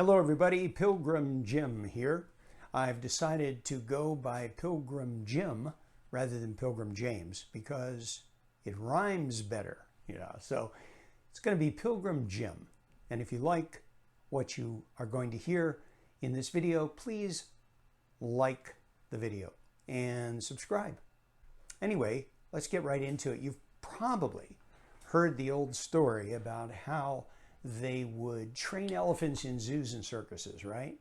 Hello everybody, Pilgrim Jim here. I've decided to go by Pilgrim Jim rather than Pilgrim James because it rhymes better, so it's going to be Pilgrim Jim. And if you like what you are going to hear in this video, please like the video and subscribe. Anyway, let's get right into it. You've probably heard the old story about how they would train elephants in zoos and circuses, right?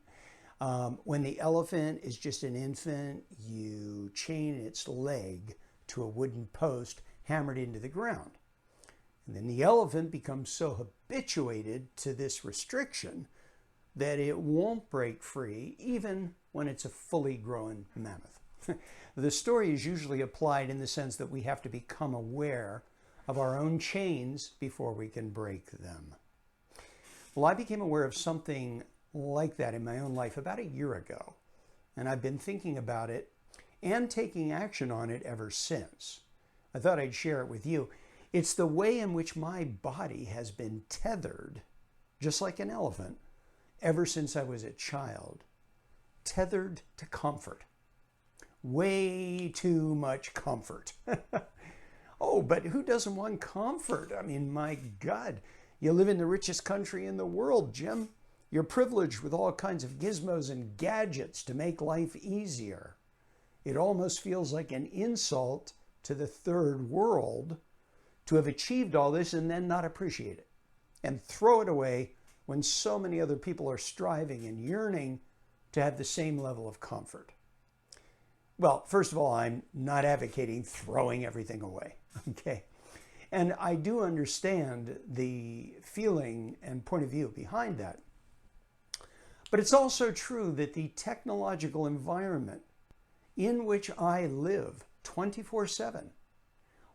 When the elephant is just an infant, you chain its leg to a wooden post hammered into the ground. And then the elephant becomes so habituated to this restriction that it won't break free even when it's a fully grown mammoth. The story is usually applied in the sense that we have to become aware of our own chains before we can break them. Well, I became aware of something like that in my own life about a year ago, and I've been thinking about it and taking action on it ever since. I thought I'd share it with you. It's the way in which my body has been tethered, just like an elephant, ever since I was a child. Tethered to comfort. Way too much comfort. Oh, but who doesn't want comfort? I mean, my God. You live in the richest country in the world, Jim. You're privileged with all kinds of gizmos and gadgets to make life easier. It almost feels like an insult to the third world to have achieved all this and then not appreciate it and throw it away when so many other people are striving and yearning to have the same level of comfort. Well, first of all, I'm not advocating throwing everything away, okay? And I do understand the feeling and point of view behind that. But it's also true that the technological environment in which I live 24/7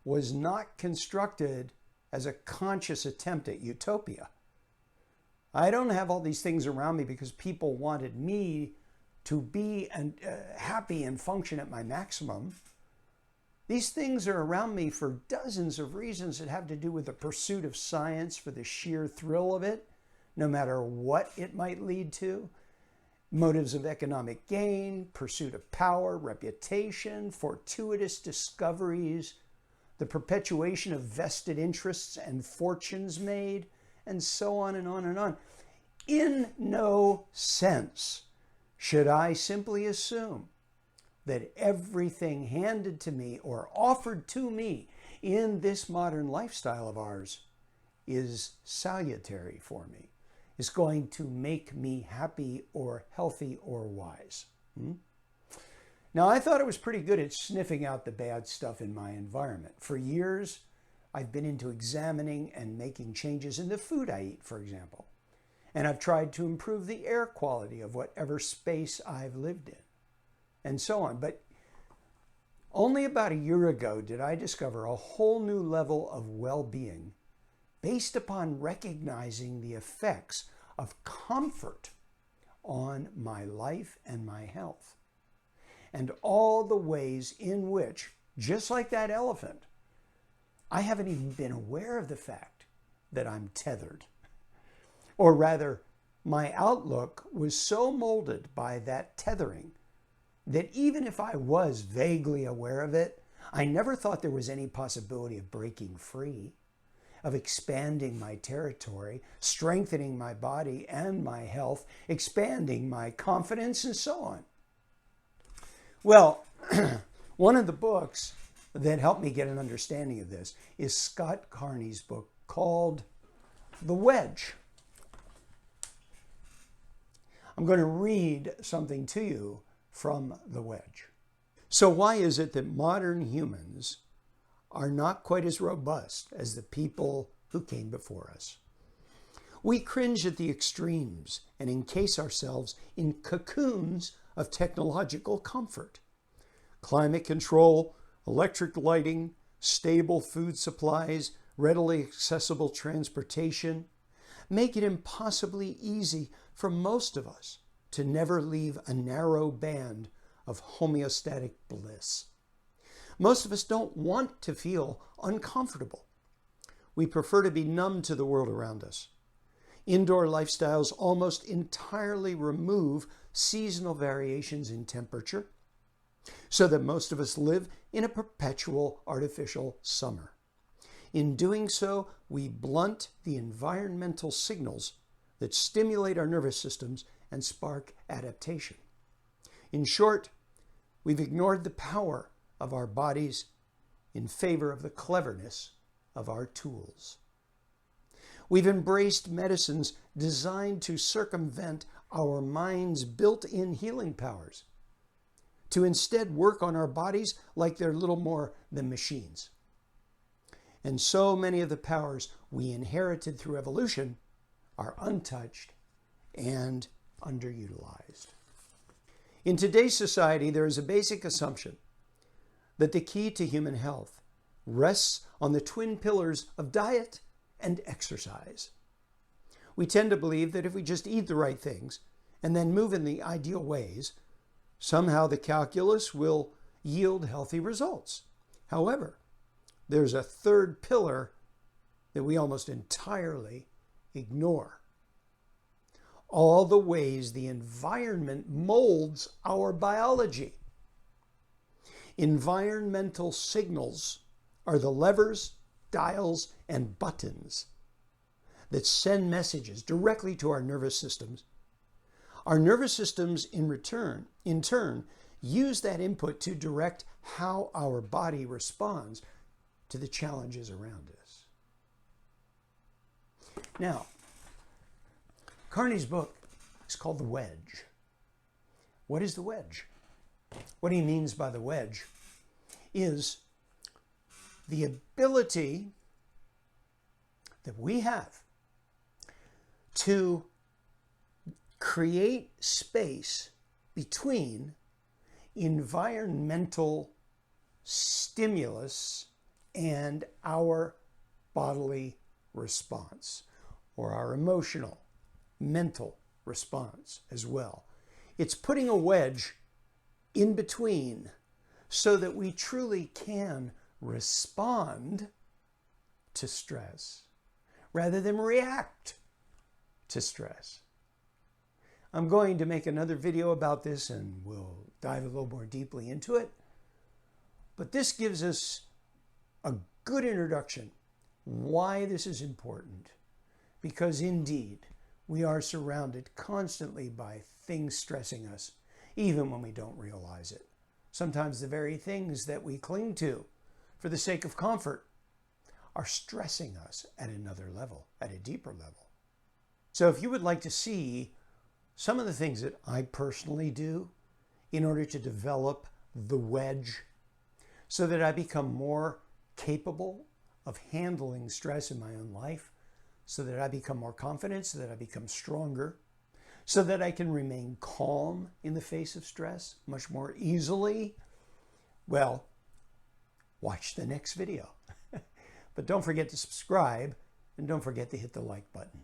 was not constructed as a conscious attempt at utopia. I don't have all these things around me because people wanted me to be happy and function at my maximum. These things are around me for dozens of reasons that have to do with the pursuit of science for the sheer thrill of it, no matter what it might lead to. Motives of economic gain, pursuit of power, reputation, fortuitous discoveries, the perpetuation of vested interests and fortunes made, and so on and on and on. In no sense should I simply assume that everything handed to me or offered to me in this modern lifestyle of ours is salutary for me, is going to make me happy or healthy or wise. Now, I thought I was pretty good at sniffing out the bad stuff in my environment. For years, I've been into examining and making changes in the food I eat, for example. And I've tried to improve the air quality of whatever space I've lived in, and so on. But only about a year ago did I discover a whole new level of well-being based upon recognizing the effects of comfort on my life and my health, and all the ways in which, just like that elephant, I haven't even been aware of the fact that I'm tethered. Or rather, my outlook was so molded by that tethering that even if I was vaguely aware of it, I never thought there was any possibility of breaking free, of expanding my territory, strengthening my body and my health, expanding my confidence, and so on. Well, one of the books that helped me get an understanding of this is Scott Carney's book called The Wedge. I'm going to read something to you from The Wedge. So why is it that modern humans are not quite as robust as the people who came before us? We cringe at the extremes and encase ourselves in cocoons of technological comfort. Climate control, electric lighting, stable food supplies, readily accessible transportation make it impossibly easy for most of us to never leave a narrow band of homeostatic bliss. Most of us don't want to feel uncomfortable. We prefer to be numb to the world around us. Indoor lifestyles almost entirely remove seasonal variations in temperature, so that most of us live in a perpetual artificial summer. In doing so, we blunt the environmental signals that stimulate our nervous systems and spark adaptation. In short, we've ignored the power of our bodies in favor of the cleverness of our tools. We've embraced medicines designed to circumvent our mind's built-in healing powers, to instead work on our bodies like they're little more than machines. And so many of the powers we inherited through evolution are untouched and underutilized. In today's society, there is a basic assumption that the key to human health rests on the twin pillars of diet and exercise. We tend to believe that if we just eat the right things and then move in the ideal ways, somehow the calculus will yield healthy results. However, there's a third pillar that we almost entirely ignore. All the ways the environment molds our biology. Environmental signals are the levers, dials, and buttons that send messages directly to our nervous systems. Our nervous systems, in turn, use that input to direct how our body responds to the challenges around us. Now, Carney's book is called The Wedge. What is the wedge? What he means by the wedge is the ability that we have to create space between environmental stimulus and our bodily response, or our emotional, mental response as well. It's putting a wedge in between so that we truly can respond to stress rather than react to stress. I'm going to make another video about this and we'll dive a little more deeply into it. But this gives us a good introduction why this is important, because indeed we are surrounded constantly by things stressing us, even when we don't realize it. Sometimes the very things that we cling to for the sake of comfort are stressing us at another level, at a deeper level. So if you would like to see some of the things that I personally do in order to develop the wedge so that I become more capable of handling stress in my own life, so that I become more confident, so that I become stronger, so that I can remain calm in the face of stress much more easily, well, watch the next video. But don't forget to subscribe and don't forget to hit the like button.